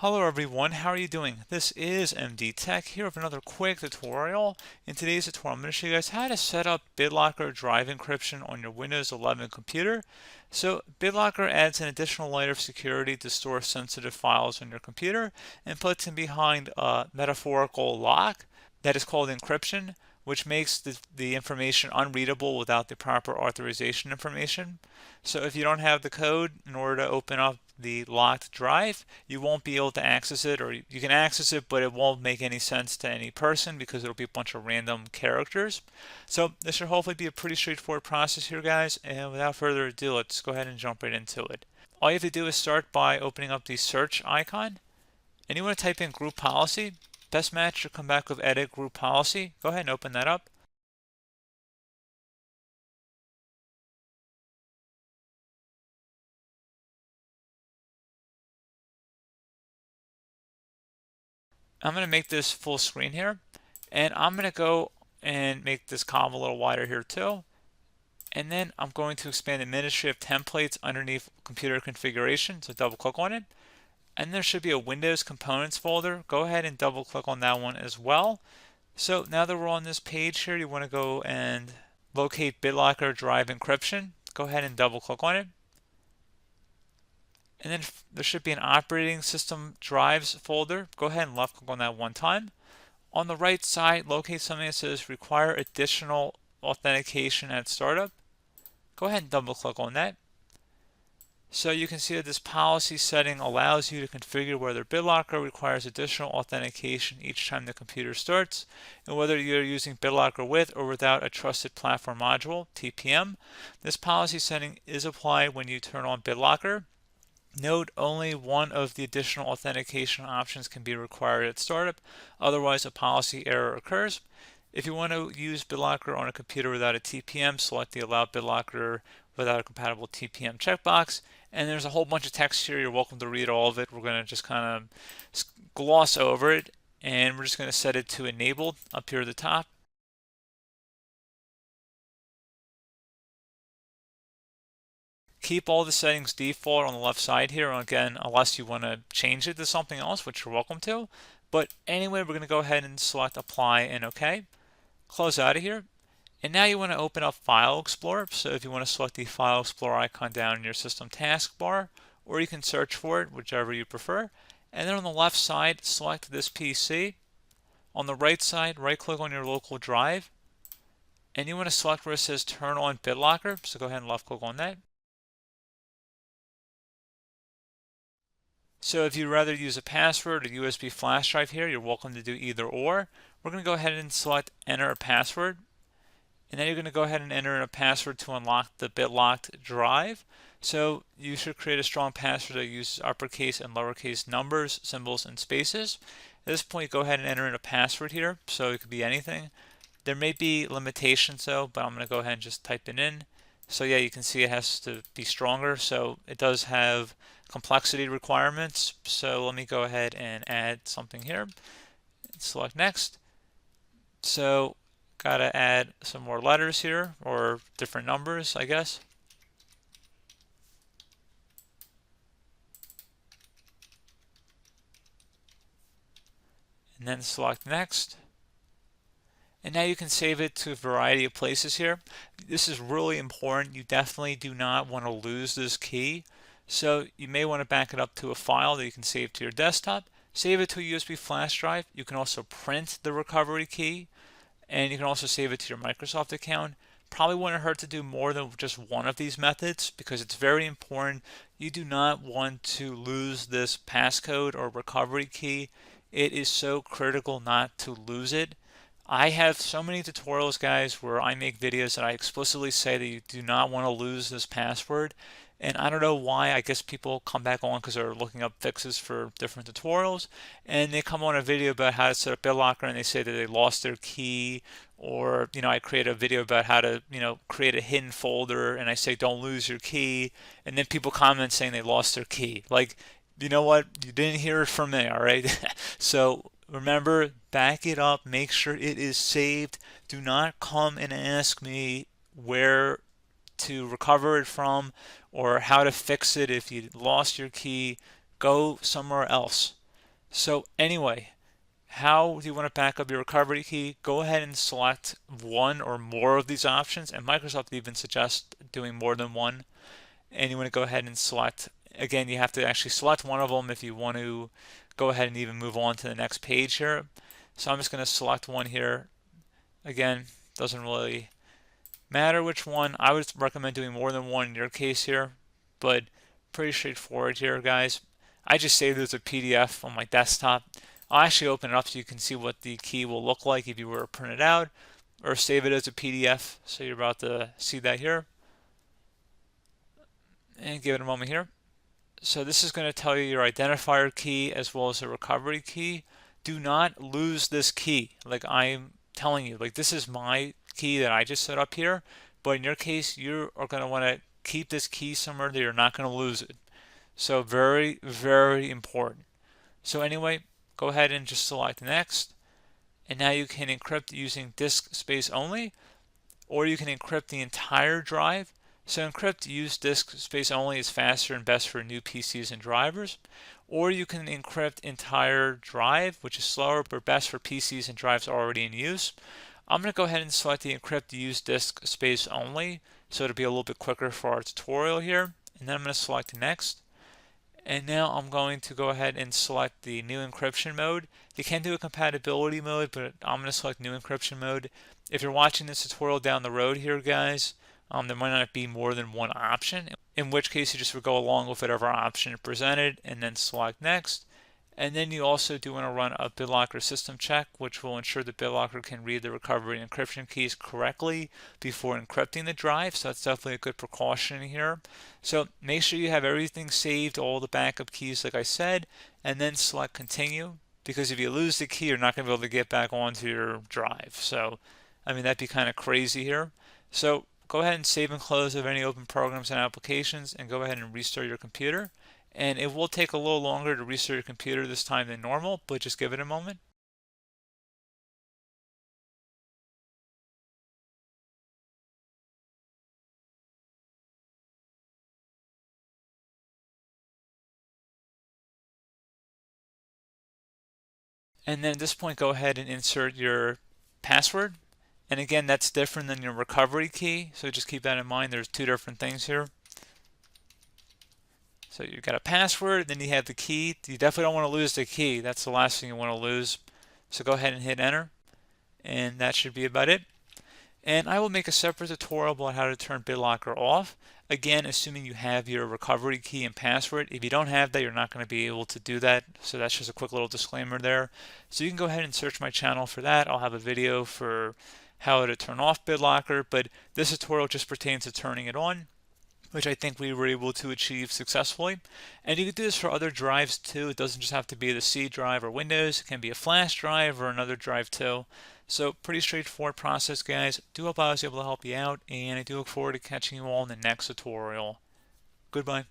Hello everyone, how are you doing? This is MD Tech here with another quick tutorial. In today's tutorial, I'm going to show you guys how to set up Bitlocker drive encryption on your Windows 11 computer. So Bitlocker adds an additional layer of security to store sensitive files on your computer and puts them behind a metaphorical lock that is called encryption, which makes the information unreadable without the proper authorization information. So if you don't have the code in order to open up the locked drive, you won't be able to access it, or you can access it, but it won't make any sense to any person because it'll be a bunch of random characters. So this should hopefully be a pretty straightforward process here, guys. And without further ado, let's go ahead and jump right into it. All you have to do is start by opening up the search icon, and you want to type in group policy. Best match should come back with edit group policy. Go ahead and open that up. I'm going to make this full screen here, and I'm going to go and make this column a little wider here too. And then I'm going to expand administrative templates underneath computer configuration, so double click on it. And there should be a Windows components folder. Go ahead and double click on that one as well. So now that we're on this page here, you want to go and locate Bitlocker drive encryption. Go ahead and double click on it. And then there should be an operating system drives folder. Go ahead and left click on that one time. On the right side, locate something that says require additional authentication at startup. Go ahead and double click on that. So you can see that this policy setting allows you to configure whether Bitlocker requires additional authentication each time the computer starts, and whether you're using Bitlocker with or without a Trusted Platform Module, TPM. This policy setting is applied when you turn on Bitlocker. Note, only one of the additional authentication options can be required at startup, otherwise a policy error occurs. If you want to use Bitlocker on a computer without a TPM, select the Allow Bitlocker without a compatible TPM checkbox. And there's a whole bunch of text here. You're welcome to read all of it. We're going to just kind of gloss over it, and we're just going to set it to enabled up here at the top. Keep all the settings default on the left side here, again, unless you want to change it to something else, which you're welcome to. But anyway, we're going to go ahead and select apply and OK. Close out of here. And now you want to open up File Explorer. So if you want to select the File Explorer icon down in your system taskbar, or you can search for it, whichever you prefer. And then on the left side, select this PC. On the right side, right click on your local drive. And you want to select where it says Turn on Bitlocker. So go ahead and left click on that. So if you'd rather use a password or USB flash drive here, you're welcome to do either or. We're going to go ahead and select enter a password. And then you're going to go ahead and enter in a password to unlock the BitLocked drive. So you should create a strong password that uses uppercase and lowercase numbers, symbols, and spaces. At this point, go ahead and enter in a password here. So it could be anything. There may be limitations though, but I'm going to go ahead and just type it in. So yeah, you can see it has to be stronger. So it does have complexity requirements. So let me go ahead and add something here. Select next. So gotta add some more letters here, or different numbers, I guess. And then select next. And now you can save it to a variety of places here. This is really important. You definitely do not want to lose this key. So you may want to back it up to a file that you can save to your desktop. Save it to a USB flash drive. You can also print the recovery key, and you can also save it to your Microsoft account. Probably wouldn't hurt to do more than just one of these methods because it's very important. You do not want to lose this passcode or recovery key. It is so critical not to lose it. I have so many tutorials, guys, where I make videos that I explicitly say that you do not want to lose this password. And I don't know why. I guess people come back on because they're looking up fixes for different tutorials. And they come on a video about how to set up BitLocker and they say that they lost their key. Or, I create a video about how to, create a hidden folder and I say don't lose your key. And then people comment saying they lost their key. Like, you know what? You didn't hear it from me, all right? So remember, back it up, make sure it is saved. Do not come and ask me where to recover it from or how to fix it if you lost your key. Go somewhere else. So anyway, how do you want to back up your recovery key? Go ahead and select one or more of these options, and Microsoft even suggests doing more than one. And you want to go ahead and select, again, you have to actually select one of them if you want to go ahead and even move on to the next page here. So I'm just going to select one here. Again, doesn't really matter which one. I would recommend doing more than one in your case here, but pretty straightforward here, guys. I just saved it as a PDF on my desktop. I'll actually open it up so you can see what the key will look like if you were to print it out, or save it as a PDF. So you're about to see that here. And give it a moment here. So this is going to tell you your identifier key as well as the recovery key. Do not lose this key. Like I'm telling you, like this is my key that I just set up here. But in your case, you are going to want to keep this key somewhere that you're not going to lose it. So very, very important. So anyway, go ahead and just select next. And now you can encrypt using disk space only, or you can encrypt the entire drive. So encrypt use disk space only is faster and best for new PCs and drivers. Or you can encrypt entire drive, which is slower but best for PCs and drives already in use. I'm going to go ahead and select the encrypt use disk space only, so it'll be a little bit quicker for our tutorial here. And then I'm going to select next. And now I'm going to go ahead and select the new encryption mode. You can do a compatibility mode, but I'm going to select new encryption mode. If you're watching this tutorial down the road here, guys, there might not be more than one option, in which case you just would go along with whatever option presented and then select next. And then you also do want to run a Bitlocker system check, which will ensure that Bitlocker can read the recovery and encryption keys correctly before encrypting the drive. So that's definitely a good precaution here. So make sure you have everything saved, all the backup keys, like I said, and then select continue. Because if you lose the key, you're not going to be able to get back onto your drive. So, I mean, that'd be kind of crazy here. So go ahead and save and close of any open programs and applications, and go ahead and restart your computer. And it will take a little longer to restart your computer this time than normal, but just give it a moment. And then at this point, go ahead and insert your password. And again, that's different than your recovery key, so just keep that in mind. There's two different things here. So you've got a password, then you have the key. You definitely don't want to lose the key. That's the last thing you want to lose. So go ahead and hit enter, and that should be about it. And I will make a separate tutorial about how to turn Bitlocker off. Again, assuming you have your recovery key and password. If you don't have that, you're not going to be able to do that. So that's just a quick little disclaimer there. So you can go ahead and search my channel for that. I'll have a video for how to turn off Bitlocker, but this tutorial just pertains to turning it on, which I think we were able to achieve successfully. And you can do this for other drives too. It doesn't just have to be the C drive or Windows. It can be a flash drive or another drive too. So pretty straightforward process, guys. Do hope I was able to help you out, and I do look forward to catching you all in the next tutorial. Goodbye.